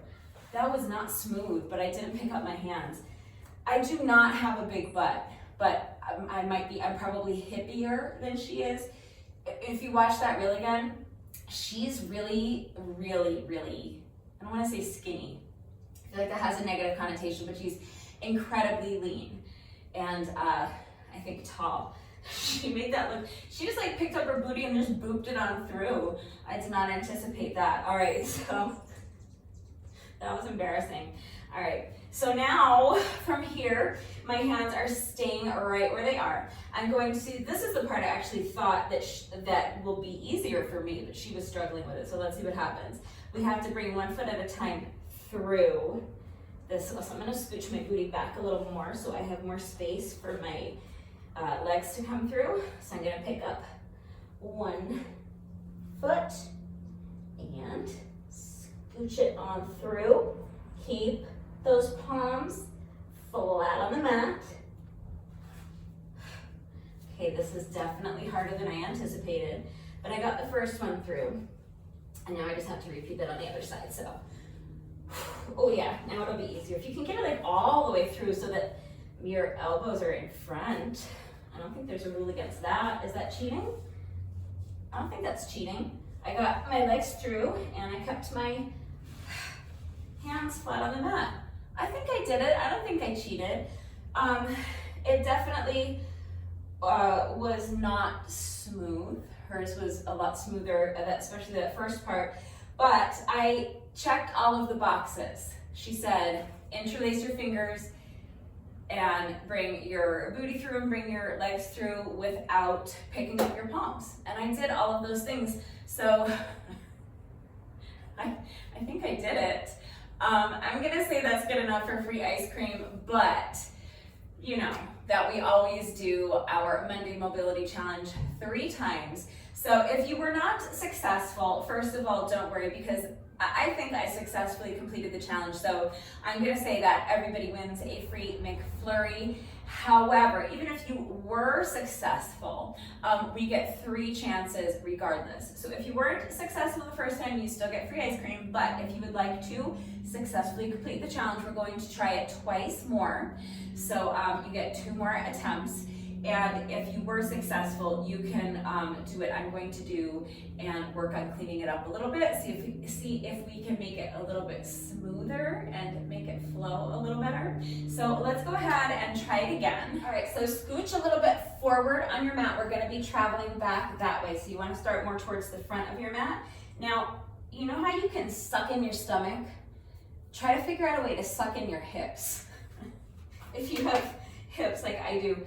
That was not smooth, but I didn't pick up my hands. I do not have a big butt, but I'm probably hippier than she is. If you watch that reel again, she's really, really, really, I don't want to say skinny. I feel like that has a negative connotation, but she's incredibly lean and I think tall. She made that look, she just like picked up her booty and just booped it on through. I did not anticipate that. All right, so that was embarrassing. All right, so now from here, my hands are staying right where they are. I'm going to, this is the part I actually thought that will be easier for me, but she was struggling with it, so let's see what happens. We have to bring one foot at a time through this. So I'm gonna scooch my booty back a little more so I have more space for my legs to come through. So I'm gonna pick up one foot and scooch it on through. Keep those palms flat on the mat. Okay, this is definitely harder than I anticipated, but I got the first one through. And now I just have to repeat that on the other side, so. Oh yeah, now it'll be easier. If you can get it like all the way through so that your elbows are in front. I don't think there's a rule against that. Is that cheating? I don't think that's cheating. I got my legs through and I kept my hands flat on the mat. I think I did it. I don't think I cheated. It definitely was not smooth. Hers was a lot smoother, especially that first part. But I checked all of the boxes. She said, interlace your fingers and bring your booty through and bring your legs through without picking up your palms. And I did all of those things. So I think I did it. I'm gonna say that's good enough for free ice cream, but you know that we always do our Monday Mobility Challenge 3 times. So if you were not successful, first of all, don't worry, because I think I successfully completed the challenge. So I'm gonna say that everybody wins a free McFlurry. However, even if you were successful, we get 3 chances regardless. So if you weren't successful the first time, you still get free ice cream, but if you would like to successfully complete the challenge, we're going to try it twice more. So you get 2 more attempts. And if you were successful, you can do what I'm going to do and work on cleaning it up a little bit. See if we can make it a little bit smoother and make it flow a little better. So let's go ahead and try it again. All right, so scooch a little bit forward on your mat. We're gonna be traveling back that way. So you wanna start more towards the front of your mat. Now, you know how you can suck in your stomach? Try to figure out a way to suck in your hips. If you have hips like I do.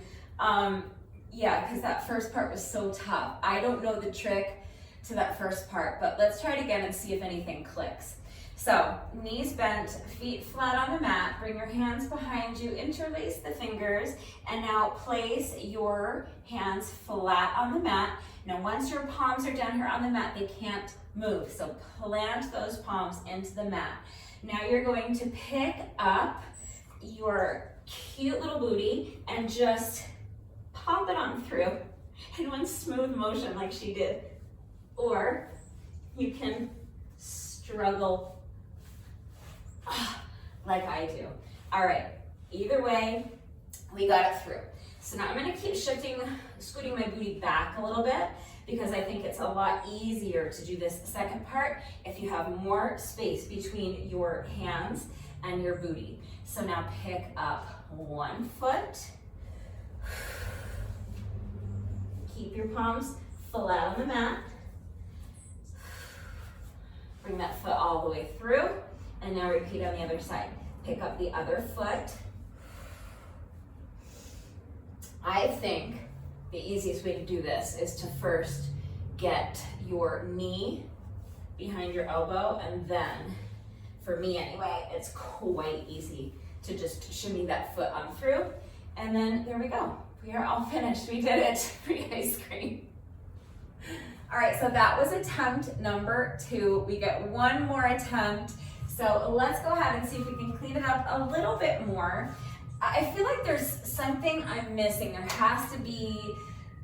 Yeah, because that first part was so tough. I don't know the trick to that first part, but let's try it again and see if anything clicks. So, knees bent, feet flat on the mat, bring your hands behind you, interlace the fingers, and now place your hands flat on the mat. Now, once your palms are down here on the mat, they can't move, so plant those palms into the mat. Now you're going to pick up your cute little booty and just pop it on through in one smooth motion like she did. Or you can struggle like I do. All right, either way, we got it through. So now I'm gonna keep scooting my booty back a little bit because I think it's a lot easier to do this second part if you have more space between your hands and your booty. So now pick up one foot. Keep your palms flat on the mat. Bring that foot all the way through. And now repeat on the other side. Pick up the other foot. I think the easiest way to do this is to first get your knee behind your elbow, and then, for me anyway, it's quite easy to just shimmy that foot on through, and then there we go. We are all finished. We did it. Pre-ice cream. All right, so that was attempt number 2. We get one more attempt. So let's go ahead and see if we can clean it up a little bit more. I feel like there's something I'm missing. There has to be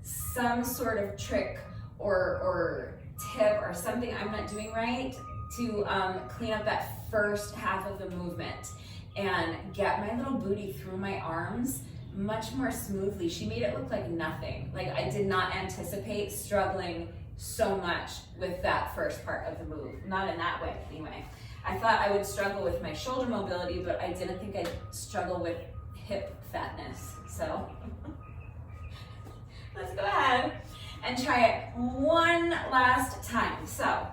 some sort of trick or tip or something I'm not doing right to clean up that first half of the movement and get my little booty through my arms much more smoothly. She made it look like nothing. Like I did not anticipate struggling so much with that first part of the move. Not in that way anyway. I thought I would struggle with my shoulder mobility, but I didn't think I'd struggle with hip fatness. So let's go ahead and try it one last time. So,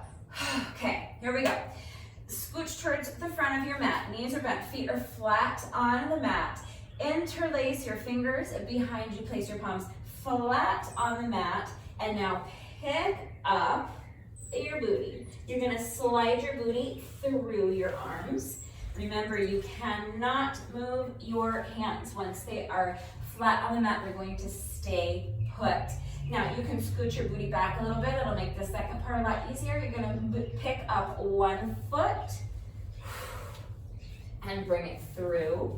okay, here we go. Scooch towards the front of your mat. Knees are bent, feet are flat on the mat. Interlace your fingers behind you. Place your palms flat on the mat. And now pick up your booty. You're gonna slide your booty through your arms. Remember, you cannot move your hands once they are flat on the mat. They're going to stay put. Now, you can scoot your booty back a little bit. It'll make the second part a lot easier. You're gonna pick up one foot and bring it through.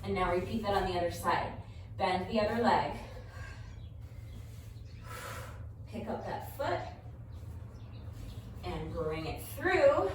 And now repeat that on the other side. Bend the other leg. Pick up that foot and bring it through.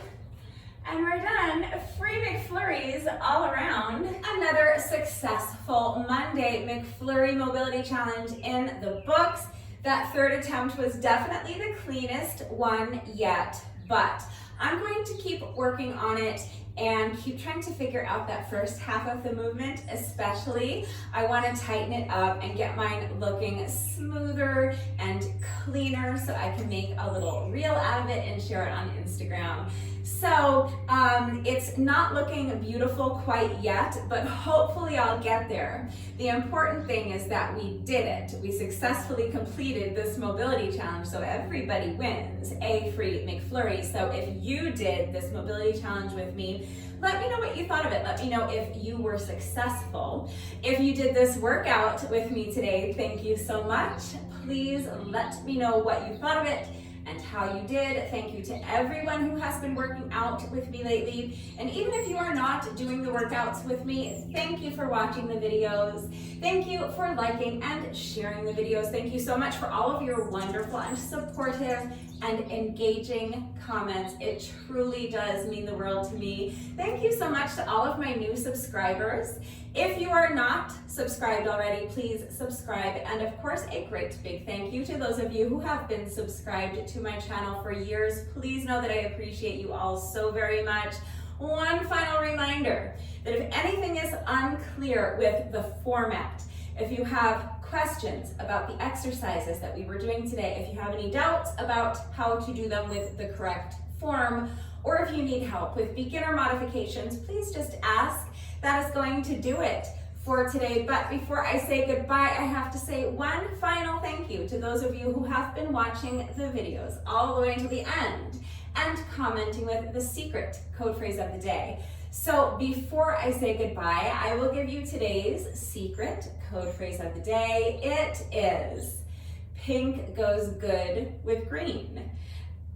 And we're done. Free McFlurries all around. Another successful Monday McFlurry Mobility Challenge in the books. That third attempt was definitely the cleanest one yet, but I'm going to keep working on it and keep trying to figure out that first half of the movement especially. I want to tighten it up and get mine looking smoother and cleaner so I can make a little reel out of it and share it on Instagram. So it's not looking beautiful quite yet, but hopefully I'll get there. The important thing is that we did it. We successfully completed this mobility challenge, so everybody wins a free McFlurry. So if you did this mobility challenge with me, let me know what you thought of it. Let me know if you were successful. If you did this workout with me today, thank you so much. Please let me know what you thought of it and how you did. Thank you to everyone who has been working out with me lately. And even if you are not doing the workouts with me, thank you for watching the videos. Thank you for liking and sharing the videos. Thank you so much for all of your wonderful and supportive and engaging comments. It truly does mean the world to me. Thank you so much to all of my new subscribers. If you are not subscribed already, please subscribe. And of course, a great big thank you to those of you who have been subscribed to my channel for years. Please know that I appreciate you all so very much. One final reminder that if anything is unclear with the format, if you have questions about the exercises that we were doing today, if you have any doubts about how to do them with the correct form, or if you need help with beginner modifications, please just ask. That is going to do it for today. But before I say goodbye, I have to say one final thank you to those of you who have been watching the videos all the way to the end and commenting with the secret code phrase of the day. So before I say goodbye, I will give you today's secret code phrase of the day. It is pink goes good with green.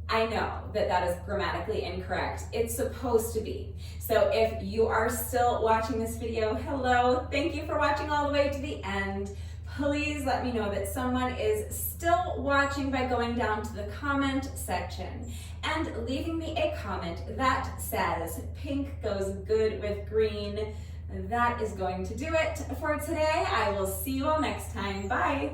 I know that that is grammatically incorrect. It's supposed to be. So if you are still watching this video, hello, thank you for watching all the way to the end. Please let me know that someone is still watching by going down to the comment section and leaving me a comment that says pink goes good with green. That is going to do it for today. I will see you all next time. Bye.